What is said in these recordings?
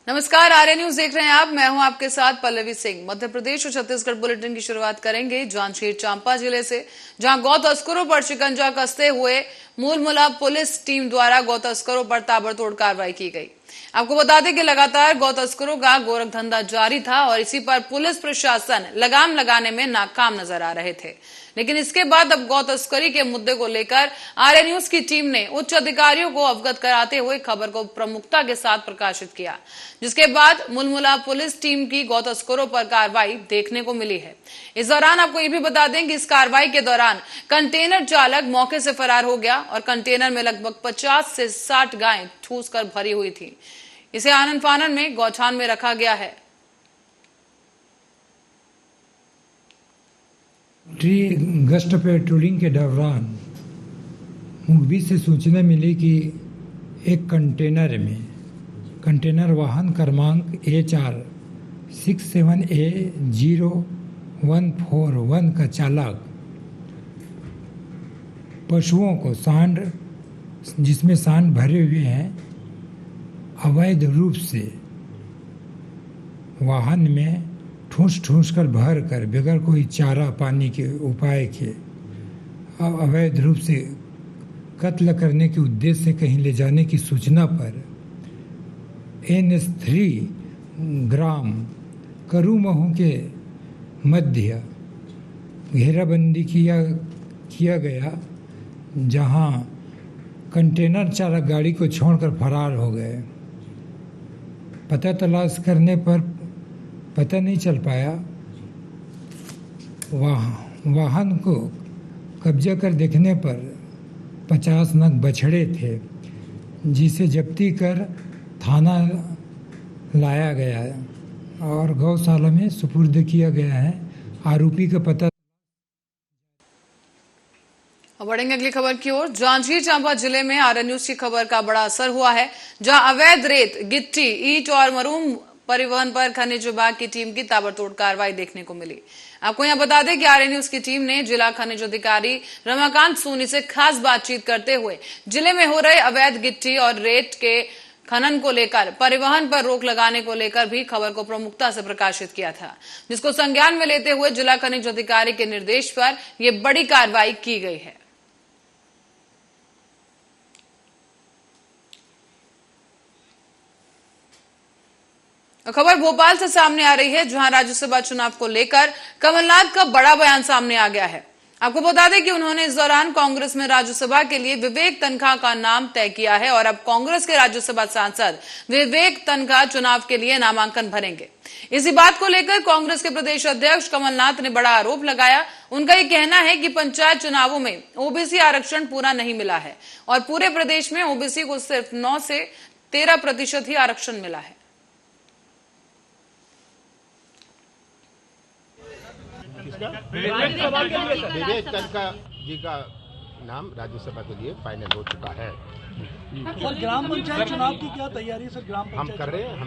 नमस्कार, आर्य न्यूज देख रहे हैं आप। मैं हूं आपके साथ पल्लवी सिंह। मध्य प्रदेश और छत्तीसगढ़ बुलेटिन की शुरुआत करेंगे जांजगीर चांपा जिले से, जहां गौ तस्करों पर शिकंजा कसते हुए मूलमुला पुलिस टीम द्वारा गौ तस्करों पर ताबड़तोड़ कार्रवाई की गई। आपको बता दें कि लगातार गौ तस्करों का गोरख धंधा जारी था और इसी पर पुलिस प्रशासन लगाम लगाने में नाकाम नजर आ रहे थे। लेकिन इसके बाद अब गौ तस्करी के मुद्दे को लेकर आर्य न्यूज की टीम ने उच्च अधिकारियों को अवगत कराते हुए खबर को प्रमुखता के साथ प्रकाशित किया, जिसके बाद मुलमुला पुलिस टीम की गौ तस्करों पर कार्रवाई देखने को मिली है। इस दौरान आपको ये भी बता दें कि इस कार्रवाई के दौरान कंटेनर चालक मौके से फरार हो गया और कंटेनर में लगभग 50 से 60 गायें ठूस कर भरी हुई थी। इसे आनन फानन में गौठान में रखा गया है। गश्त पेट्रोलिंग के दौरान मुखबिर से सूचना मिली कि एक कंटेनर वाहन क्रमांक HR 67A0141 का चालक पशुओं को जिसमें सांड भरे हुए हैं अवैध रूप से वाहन में ठूस कर भर कर बगैर कोई चारा पानी के उपाय के अवैध रूप से कत्ल करने के उद्देश्य से कहीं ले जाने की सूचना पर NS3 ग्राम करूमहू के मध्य घेराबंदी किया गया, जहां कंटेनर चालक गाड़ी को छोड़कर फरार हो गए। पता तलाश करने पर पता नहीं चल पाया। वाहन को कब्जा कर देखने पर 50 नग बछड़े थे, जिसे जब्ती कर थाना लाया गया और गौशाला में सुपुर्द किया गया है। आरोपी का पता। बढ़ेंगे अगली खबर की ओर। जांजगीर चांपा जिले में आर्य न्यूज की खबर का बड़ा असर हुआ है, जहां अवैध रेत, गिट्टी, ईंट और मरूम परिवहन पर खनिज विभाग की टीम की ताबड़तोड़ कार्रवाई देखने को मिली। आपको यहां बता दें कि आर्य न्यूज की टीम ने जिला खनिज अधिकारी रमाकांत सोनी से खास बातचीत करते हुए जिले में हो रहे अवैध गिट्टी और रेत के खनन को लेकर परिवहन पर रोक लगाने को लेकर भी खबर को प्रमुखता से प्रकाशित किया था, जिसको संज्ञान में लेते हुए जिला खनिज अधिकारी के निर्देश पर यह बड़ी कार्रवाई की गई है। खबर भोपाल से सामने आ रही है, जहां राज्यसभा चुनाव को लेकर कमलनाथ का बड़ा बयान सामने आ गया है। आपको बता दें कि उन्होंने इस दौरान कांग्रेस में राज्यसभा के लिए विवेक तनखा का नाम तय किया है और अब कांग्रेस के राज्यसभा सांसद विवेक तनखा चुनाव के लिए नामांकन भरेंगे। इसी बात को लेकर कांग्रेस के प्रदेश अध्यक्ष कमलनाथ ने बड़ा आरोप लगाया। उनका ये कहना है कि पंचायत चुनावों में ओबीसी आरक्षण पूरा नहीं मिला है और पूरे प्रदेश में ओबीसी को सिर्फ 9 से 13% ही आरक्षण मिला है। विवेक तनखा जी का नाम राज्यसभा के लिए फाइनल हो चुका है। सर, ग्राम पंचायत चुनाव की क्या तैयारी सर? ग्राम हम कर रहे हैं।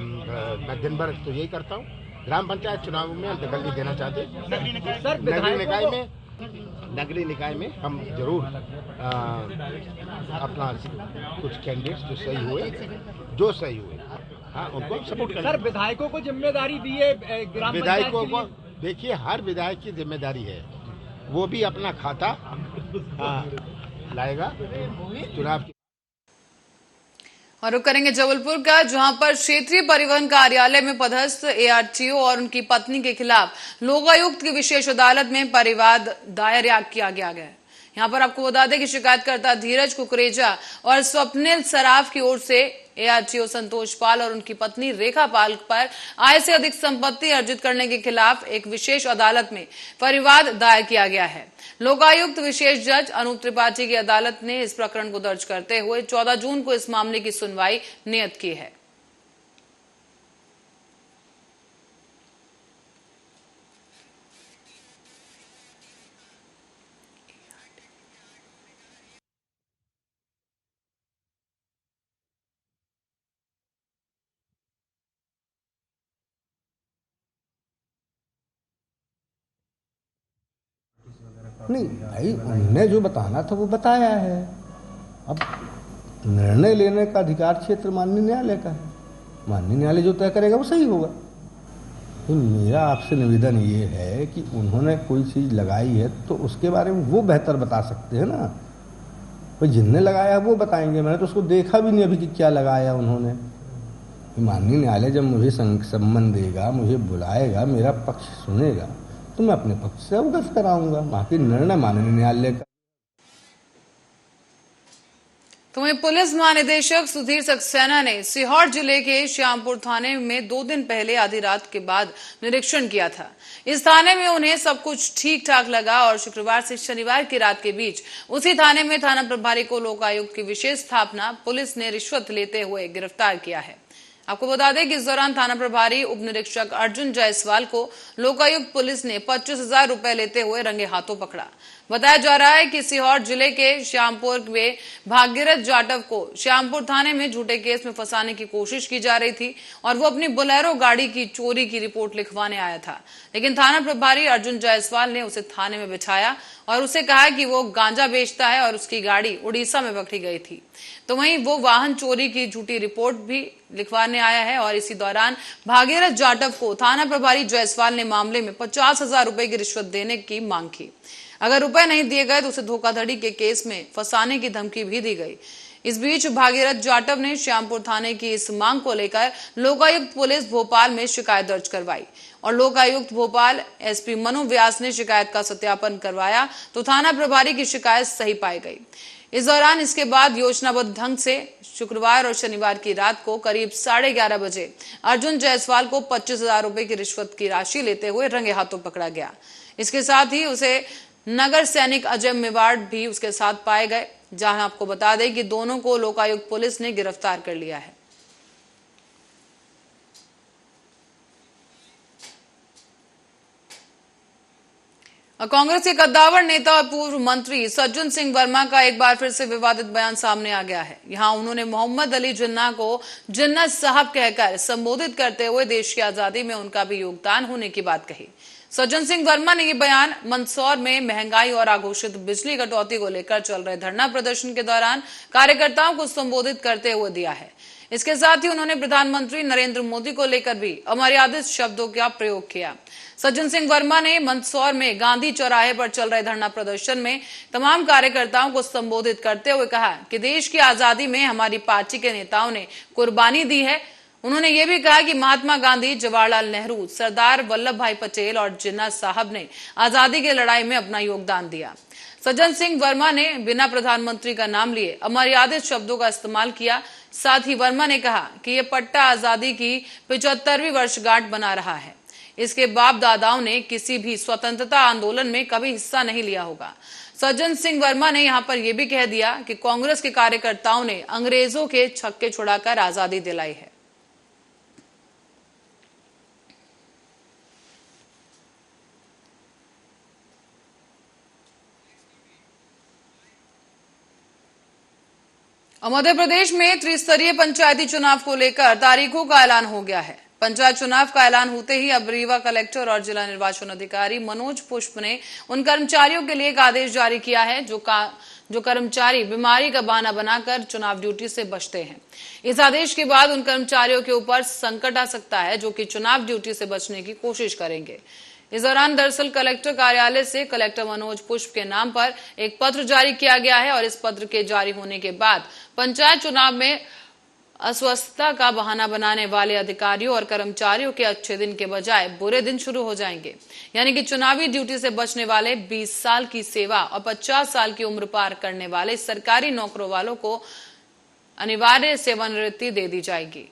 मैं दिन भर तो यही करता हूँ। ग्राम पंचायत चुनाव में हम दखल नहीं देना चाहते। नगरीय निकाय में हम जरूर अपना कुछ कैंडिडेट्स जो सही हुए उनको सपोर्ट करें। सर, विधायकों को जिम्मेदारी दी है ग्राम विधायकों को। देखिए, हर विधायक की जिम्मेदारी है, वो भी अपना खाता लाएगा चुनाव की। और रुक करेंगे जबलपुर का, जहां पर क्षेत्रीय परिवहन कार्यालय में पदस्थ ARTO और उनकी पत्नी के खिलाफ लोकायुक्त की विशेष अदालत में परिवाद दायर किया गया है। यहां पर आपको बता दें कि शिकायतकर्ता धीरज कुकरेजा और स्वप्निल सराफ की ओर से ARTO संतोष पाल और उनकी पत्नी रेखा पाल पर आय से अधिक संपत्ति अर्जित करने के खिलाफ एक विशेष अदालत में परिवाद दायर किया गया है। लोकायुक्त विशेष जज अनूप त्रिपाठी की अदालत ने इस प्रकरण को दर्ज करते हुए 14 जून को इस मामले की सुनवाई नियत की है। नहीं भाई, उनने जो बताना था वो बताया है। अब निर्णय लेने का अधिकार क्षेत्र माननीय न्यायालय का है। माननीय न्यायालय जो तय करेगा वो सही होगा। तो मेरा आपसे निवेदन ये है कि उन्होंने कोई चीज़ लगाई है तो उसके बारे में वो बेहतर बता सकते हैं ना। भाई जिनने लगाया वो बताएंगे, मैंने तो उसको देखा भी नहीं अभी कि क्या लगाया उन्होंने। माननीय न्यायालय जब मुझे सम्मन देगा, मुझे बुलाएगा, मेरा पक्ष सुनेगा तो मैं अपने पक्ष से अवगत कराऊंगा। बाकी निर्णय माननीय न्यायालय का। तो वहीं पुलिस महानिदेशक सुधीर सक्सेना ने सीहोर जिले के श्यामपुर थाने में 2 दिन पहले आधी रात के बाद निरीक्षण किया था। इस थाने में उन्हें सब कुछ ठीक ठाक लगा और शुक्रवार से शनिवार की रात के बीच उसी थाने में थाना प्रभारी को लोकायुक्त की विशेष स्थापना पुलिस ने रिश्वत लेते हुए गिरफ्तार किया है। आपको बता दें कि इस दौरान थाना प्रभारी उप निरीक्षक अर्जुन जायसवाल को लोकायुक्त पुलिस ने 25,000 रुपए लेते हुए रंगे हाथों पकड़ा। बताया जा रहा है कि सीहोर जिले के श्यामपुर में भागीरथ जाटव को श्यामपुर थाने में झूठे केस में फंसाने की कोशिश की जा रही थी और वो अपनी बोलेरो गाड़ी की चोरी की रिपोर्ट लिखवाने आया था। लेकिन थाना प्रभारी अर्जुन जायसवाल ने उसे थाने में बिठाया और उसे कहा कि वो गांजा बेचता है और उसकी गाड़ी उड़ीसा में पकड़ी गई थी। तो वहीं वो वाहन चोरी की झूठी रिपोर्ट भी लिखवाने आया है और इसी दौरान भागीरथ जाटव को थाना प्रभारी जायसवाल ने मामले में 50,000 रुपए की रिश्वत देने की मांग की। अगर रुपए नहीं दिए गए तो उसे धोखाधड़ी के केस में फंसाने की धमकी भी दी गई। इस बीच भागीरथ जाटव ने श्यामपुर थाने की इस मांग को लेकर लोकायुक्त पुलिस भोपाल में शिकायत दर्ज करवाई और लोकायुक्त भोपाल एसपी मनु व्यास ने शिकायत का सत्यापन करवाया तो थाना प्रभारी की शिकायत सही पाई गई। इस दौरान इसके बाद योजनाबद्ध ढंग से शुक्रवार और शनिवार की रात को करीब 11:30 बजे अर्जुन जायसवाल को 25,000 रुपए की रिश्वत की राशि लेते हुए रंगे हाथों पकड़ा गया। इसके साथ ही उसे नगर सैनिक अजय मेवाड़ भी उसके साथ पाए गए, जहां आपको बता दें कि दोनों को लोकायुक्त पुलिस ने गिरफ्तार कर लिया है। कांग्रेस के कद्दावर नेता और पूर्व मंत्री सज्जन सिंह वर्मा का एक बार फिर से विवादित बयान सामने आ गया है। यहां उन्होंने मोहम्मद अली जिन्ना को जिन्नत साहब कहकर संबोधित करते हुए देश की आजादी में उनका भी योगदान होने की बात कही। सज्जन सिंह वर्मा ने यह बयान मंदसौर में महंगाई और अघोषित बिजली कटौती को लेकर चल रहे धरना प्रदर्शन के दौरान कार्यकर्ताओं को संबोधित करते हुए दिया है। इसके साथ ही उन्होंने प्रधानमंत्री नरेंद्र मोदी को लेकर भी अमर्यादित शब्दों का प्रयोग किया। सज्जन सिंह वर्मा ने मंदसौर में गांधी चौराहे पर चल रहे धरना प्रदर्शन में तमाम कार्यकर्ताओं को संबोधित करते हुए कहा कि देश की आजादी में हमारी पार्टी के नेताओं ने कुर्बानी दी है। उन्होंने ये भी कहा कि महात्मा गांधी, जवाहरलाल नेहरू, सरदार वल्लभ भाई पटेल और जिन्ना साहब ने आजादी की लड़ाई में अपना योगदान दिया। सज्जन सिंह वर्मा ने बिना प्रधानमंत्री का नाम लिए अमर्यादित शब्दों का इस्तेमाल किया। साथ ही वर्मा ने कहा कि यह पट्टा आजादी की 75वीं वर्षगांठ बना रहा है। इसके बाप दादाओं ने किसी भी स्वतंत्रता आंदोलन में कभी हिस्सा नहीं लिया होगा। सज्जन सिंह वर्मा ने यहां पर यह भी कह दिया कि कांग्रेस के कार्यकर्ताओं ने अंग्रेजों के छक्के छुड़ाकर आजादी दिलाई है। मध्य प्रदेश में त्रिस्तरीय पंचायती चुनाव को लेकर तारीखों का ऐलान हो गया है। पंचायत चुनाव का ऐलान होते ही अब रीवा कलेक्टर और जिला निर्वाचन अधिकारी मनोज पुष्प ने उन कर्मचारियों के लिए एक आदेश जारी किया है जो कर्मचारी बीमारी का बहाना बनाकर चुनाव ड्यूटी से बचते हैं। इस आदेश के बाद उन कर्मचारियों के ऊपर संकट आ सकता है जो कि चुनाव ड्यूटी से बचने की कोशिश करेंगे। इस दौरान दरअसल कलेक्टर कार्यालय से कलेक्टर मनोज पुष्प के नाम पर एक पत्र जारी किया गया है और इस पत्र के जारी होने के बाद पंचायत चुनाव में अस्वस्थता का बहाना बनाने वाले अधिकारियों और कर्मचारियों के अच्छे दिन के बजाय बुरे दिन शुरू हो जाएंगे। यानी कि चुनावी ड्यूटी से बचने वाले 20 साल की सेवा और 50 साल की उम्र पार करने वाले सरकारी नौकरों वालों को अनिवार्य सेवानिवृत्ति दे दी जाएगी।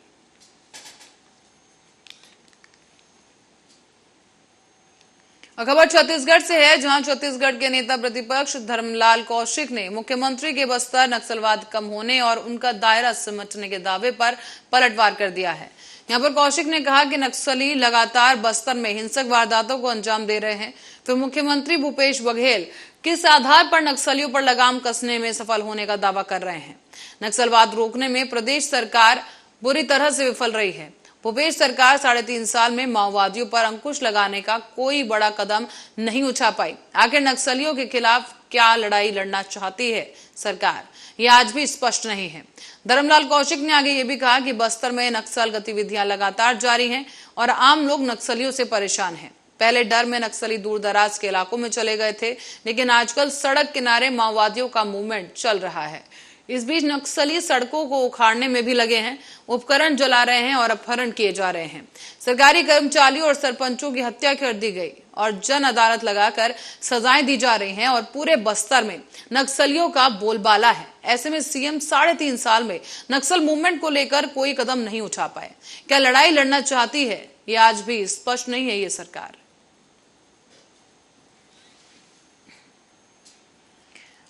खबर छत्तीसगढ़ से है, जहां छत्तीसगढ़ के नेता प्रतिपक्ष धर्मलाल कौशिक ने मुख्यमंत्री के बस्तर नक्सलवाद कम होने और उनका दायरा सिमटने के दावे पर पलटवार कर दिया है। यहां पर कौशिक ने कहा कि नक्सली लगातार बस्तर में हिंसक वारदातों को अंजाम दे रहे हैं, तो मुख्यमंत्री भूपेश बघेल किस आधार पर नक्सलियों पर लगाम कसने में सफल होने का दावा कर रहे हैं। नक्सलवाद रोकने में प्रदेश सरकार बुरी तरह से विफल रही है। भूपेश सरकार 3.5 साल में माओवादियों पर अंकुश लगाने का कोई बड़ा कदम नहीं उठा पाई। आखिर नक्सलियों के खिलाफ क्या लड़ाई लड़ना चाहती है सरकार, ये आज भी स्पष्ट नहीं है। धर्मलाल कौशिक ने आगे ये भी कहा कि बस्तर में नक्सल गतिविधियां लगातार जारी हैं और आम लोग नक्सलियों से परेशान हैं। पहले डर में नक्सली दूर दराज के इलाकों में चले गए थे, लेकिन आजकल सड़क किनारे माओवादियों का मूवमेंट चल रहा है। इस बीच नक्सली सड़कों को उखाड़ने में भी लगे हैं, उपकरण जला रहे हैं और अपहरण किए जा रहे हैं। सरकारी कर्मचारियों और सरपंचों की हत्या कर दी गई और जन अदालत लगाकर सजाएं दी जा रही हैं और पूरे बस्तर में नक्सलियों का बोलबाला है। ऐसे में सीएम 3.5 साल में नक्सल मूवमेंट को लेकर कोई कदम नहीं उठा पाए। क्या लड़ाई लड़ना चाहती है, ये आज भी स्पष्ट नहीं है ये सरकार।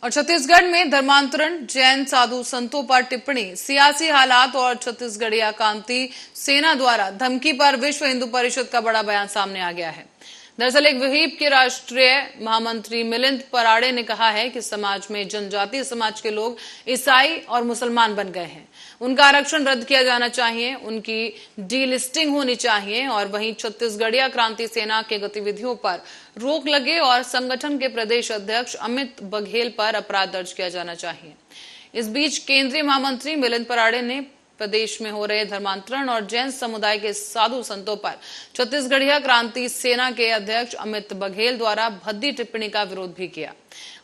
और छत्तीसगढ़ में धर्मांतरण, जैन साधु संतों पर टिप्पणी, सियासी हालात और छत्तीसगढ़िया क्रांति सेना द्वारा धमकी पर विश्व हिंदू परिषद का बड़ा बयान सामने आ गया है। दरअसल एक विहिप के राष्ट्रीय महामंत्री मिलिंद पराड़े ने कहा है कि समाज में जनजातीय समाज के लोग ईसाई और मुसलमान बन गए हैं, उनका आरक्षण रद्द किया जाना चाहिए, उनकी डीलिस्टिंग होनी चाहिए और वहीं छत्तीसगढ़िया क्रांति सेना के गतिविधियों पर रोक लगे और संगठन के प्रदेश अध्यक्ष अमित बघेल पर अपराध दर्ज किया जाना चाहिए। इस बीच केंद्रीय महामंत्री मिलिंद पराड़े ने प्रदेश में हो रहे धर्मांतरण और जैन समुदाय के साधु संतों पर छत्तीसगढ़िया क्रांति सेना के अध्यक्ष अमित बघेल द्वारा भद्दी टिप्पणी का विरोध भी किया।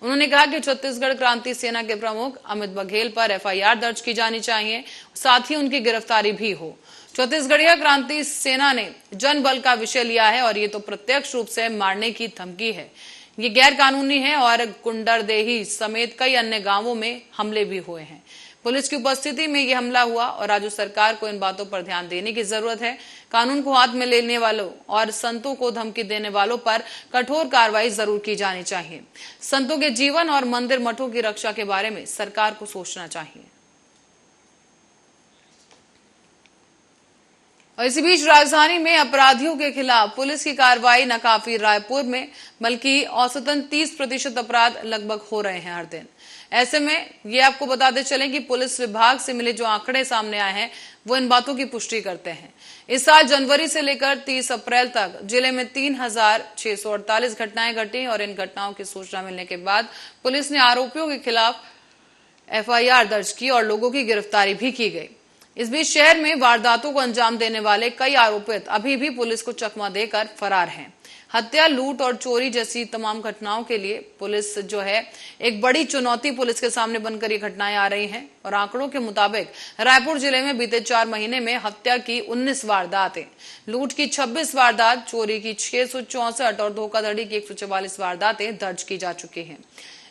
उन्होंने कहा कि छत्तीसगढ़ क्रांति सेना के प्रमुख अमित बघेल पर एफआईआर दर्ज की जानी चाहिए, साथ ही उनकी गिरफ्तारी भी हो। छत्तीसगढ़िया क्रांति सेना ने जन बल का विषय लिया है और ये तो प्रत्यक्ष रूप से मारने की धमकी है। ये गैर कानूनी है और कुंडरदेही समेत कई अन्य गांवों में हमले भी हुए हैं। पुलिस की उपस्थिति में यह हमला हुआ और राज्य सरकार को इन बातों पर ध्यान देने की जरूरत है। कानून को हाथ में लेने वालों और संतों को धमकी देने वालों पर कठोर कार्रवाई जरूर की जानी चाहिए। संतों के जीवन और मंदिर मठों की रक्षा के बारे में सरकार को सोचना चाहिए। और इसी बीच राजधानी में अपराधियों के खिलाफ पुलिस की कार्रवाई नाकाफी। रायपुर में बल्कि औसतन 30% अपराध लगभग हो रहे हैं हर दिन। ऐसे में ये आपको बताते चलें कि पुलिस विभाग से मिले जो आंकड़े सामने आए हैं वो इन बातों की पुष्टि करते हैं। इस साल जनवरी से लेकर 30 अप्रैल तक जिले में 3648 घटनाएं घटी और इन घटनाओं की सूचना मिलने के बाद पुलिस ने आरोपियों के खिलाफ एफआईआर दर्ज की और लोगों की गिरफ्तारी भी की गई। इस बीच शहर में वारदातों को अंजाम देने वाले कई आरोपित अभी भी पुलिस को चकमा देकर फरार हैं। हत्या, लूट और चोरी जैसी तमाम घटनाओं के लिए पुलिस जो है एक बड़ी चुनौती पुलिस के सामने बनकर ये घटनाएं आ रही हैं और आंकड़ों के मुताबिक रायपुर जिले में बीते 4 महीने में हत्या की 19 वारदातें, लूट की 26 वारदात, चोरी की 664 और धोखाधड़ी की 144 वारदातें दर्ज की जा चुकी हैं।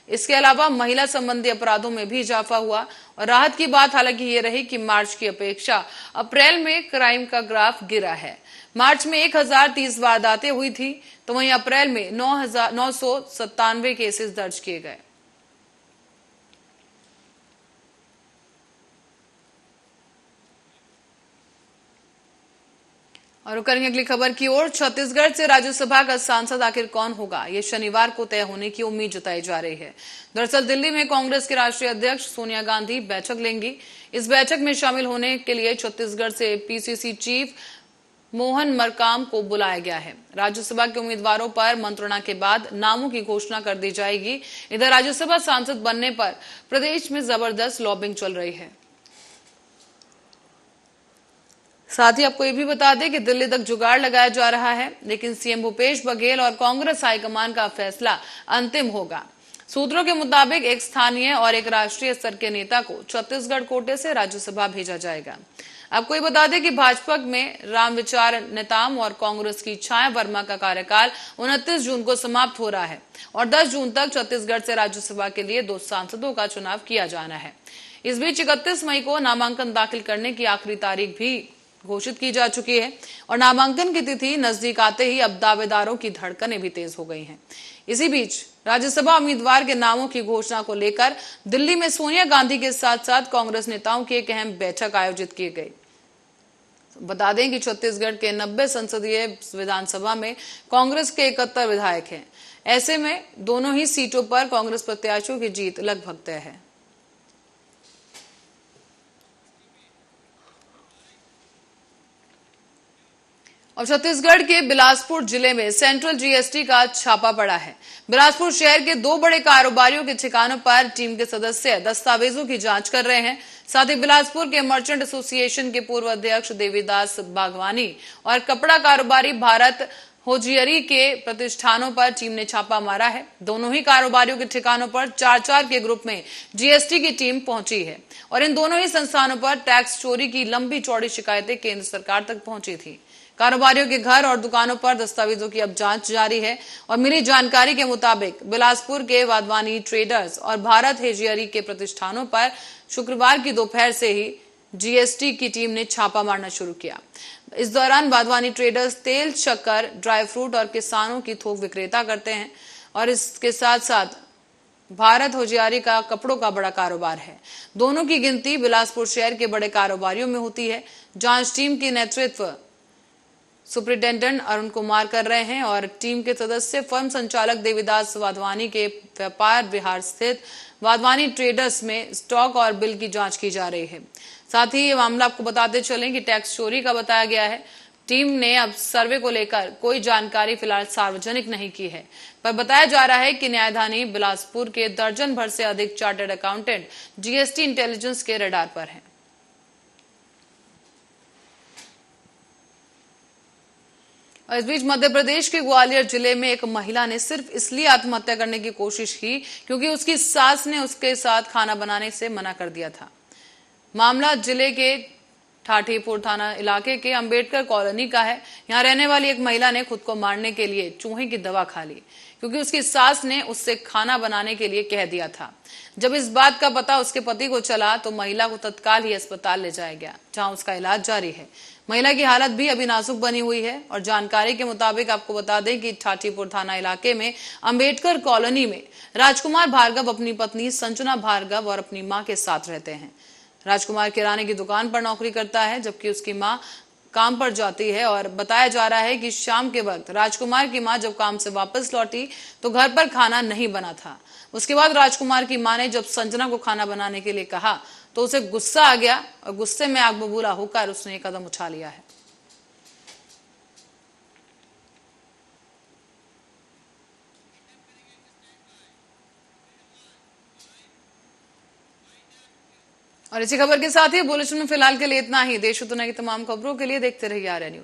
इसके अलावा महिला संबंधी अपराधों में भी इजाफा हुआ और राहत की बात हालांकि ये रही कि मार्च की अपेक्षा अप्रैल में क्राइम का ग्राफ गिरा है। मार्च में 1030 वारदातें हुई थी तो वहीं अप्रैल में 997 केसेस दर्ज किए गए। और करेंगे अगली खबर की ओर। छत्तीसगढ़ से राज्यसभा का सांसद आखिर कौन होगा, ये शनिवार को तय होने की उम्मीद जताई जा रही है। दरअसल दिल्ली में कांग्रेस की राष्ट्रीय अध्यक्ष सोनिया गांधी बैठक लेंगी। इस बैठक में शामिल होने के लिए छत्तीसगढ़ से पीसीसी चीफ मोहन मरकाम को बुलाया गया है। राज्यसभा के उम्मीदवारों पर मंत्रणा के बाद नामों की घोषणा कर दी जाएगी। इधर राज्यसभा सांसद बनने पर प्रदेश में जबरदस्त लॉबिंग चल रही है। साथ ही आपको ये भी बता दें कि दिल्ली तक जुगाड़ लगाया जा रहा है, लेकिन सीएम भूपेश बघेल और कांग्रेस हाईकमान का फैसला अंतिम होगा। सूत्रों के मुताबिक एक स्थानीय और एक राष्ट्रीय स्तर के नेता को छत्तीसगढ़ कोटे से राज्यसभा भेजा जाएगा। आपको ये बता दें कि भाजपा में राम विचार नेताम और कांग्रेस की छाया वर्मा का कार्यकाल 29 जून को समाप्त हो रहा है और 10 जून तक छत्तीसगढ़ से राज्यसभा के लिए 2 सांसदों का चुनाव किया जाना है। इस बीच 31 मई को नामांकन दाखिल करने की आखिरी तारीख भी घोषित की जा चुकी है और नामांकन की तिथि नजदीक आते ही अब दावेदारों की धड़कनें भी तेज हो गई हैं। इसी बीच राज्यसभा उम्मीदवार के नामों की घोषणा को लेकर दिल्ली में सोनिया गांधी के साथ साथ कांग्रेस नेताओं की एक अहम बैठक आयोजित की गई। बता दें कि छत्तीसगढ़ के 90 संसदीय विधानसभा में कांग्रेस के 71 विधायक हैं। ऐसे में दोनों ही सीटों पर कांग्रेस प्रत्याशियों की जीत लगभग तय है। और छत्तीसगढ़ के बिलासपुर जिले में सेंट्रल जीएसटी का छापा पड़ा है। बिलासपुर शहर के 2 बड़े कारोबारियों के ठिकानों पर टीम के सदस्य दस्तावेजों की जांच कर रहे हैं। साथ ही बिलासपुर के मर्चेंट एसोसिएशन के पूर्व अध्यक्ष देवीदास बागवानी और कपड़ा कारोबारी भारत होजियरी के प्रतिष्ठानों पर टीम ने छापा मारा है। दोनों ही कारोबारियों के ठिकानों पर 4-4 के ग्रुप में जीएसटी की टीम पहुंची है और इन दोनों ही संस्थानों पर टैक्स चोरी की लंबी चौड़ी शिकायतें केंद्र सरकार तक पहुंची थी। कारोबारियों के घर और दुकानों पर दस्तावेजों की अब जांच जारी है और मिली जानकारी के मुताबिक बिलासपुर के वाधवानी ट्रेडर्स और भारत हेजियरी के प्रतिष्ठानों पर शुक्रवार की दोपहर से ही जीएसटी की टीम ने छापा मारना शुरू किया। इस दौरान वाधवानी ट्रेडर्स तेल, शक्कर, ड्राई फ्रूट और किसानों की थोक विक्रेता करते हैं और इसके साथ साथ भारत होजियारी का कपड़ों का बड़ा कारोबार है। दोनों की गिनती बिलासपुर शहर के बड़े कारोबारियों में होती है। जांच टीम की नेतृत्व सुप्रिंटेंडेंट अरुण कुमार कर रहे हैं और टीम के सदस्य फर्म संचालक देवीदास वाधवानी के व्यापार विहार स्थित वाधवानी ट्रेडर्स में स्टॉक और बिल की जांच की जा रही है। साथ ही ये मामला आपको बताते चलें कि टैक्स चोरी का बताया गया है। टीम ने अब सर्वे को लेकर कोई जानकारी फिलहाल सार्वजनिक नहीं की है, पर बताया जा रहा है कि न्यायधानी बिलासपुर के दर्जन भर से अधिक चार्टर्ड अकाउंटेंट जीएसटी इंटेलिजेंस के रडार पर हैं। और इस बीच मध्य प्रदेश के ग्वालियर जिले में एक महिला ने सिर्फ इसलिए आत्महत्या करने की कोशिश की क्योंकि उसकी सास ने उसके साथ खाना बनाने से मना कर दिया था। मामला जिले के ठाठीपुर थाना इलाके के अंबेडकर कॉलोनी का है। यहां रहने वाली एक महिला ने खुद को मारने के लिए चूहे की दवा खा ली क्योंकि उसकी सास ने उससे खाना बनाने के लिए कह दिया था। जब इस बात का पता उसके पति को चला तो महिला को तत्काल ही अस्पताल ले जाया गया, जहां उसका इलाज जारी है। महिला की हालत भी अभी नाजुक बनी हुई है और जानकारी के मुताबिक आपको बता दें कि ठाठीपुर थाना इलाके में अंबेडकर कॉलोनी में राजकुमार भार्गव अपनी पत्नी संजना भार्गव और अपनी मां के साथ रहते हैं। राजकुमार किराने की दुकान पर नौकरी करता है जबकि उसकी मां काम पर जाती है और बताया जा रहा है कि शाम के वक्त राजकुमार की मां जब काम से वापस लौटी तो घर पर खाना नहीं बना था। उसके बाद राजकुमार की मां ने जब संजना को खाना बनाने के लिए कहा तो उसे गुस्सा आ गया और गुस्से में आग बबूला होकर उसने एक कदम उठा लिया है। और इसी खबर के साथ ही बुलेटिन में फिलहाल के लिए इतना ही। देश और दुनिया की तमाम खबरों के लिए देखते रहिए आर्या न्यूज।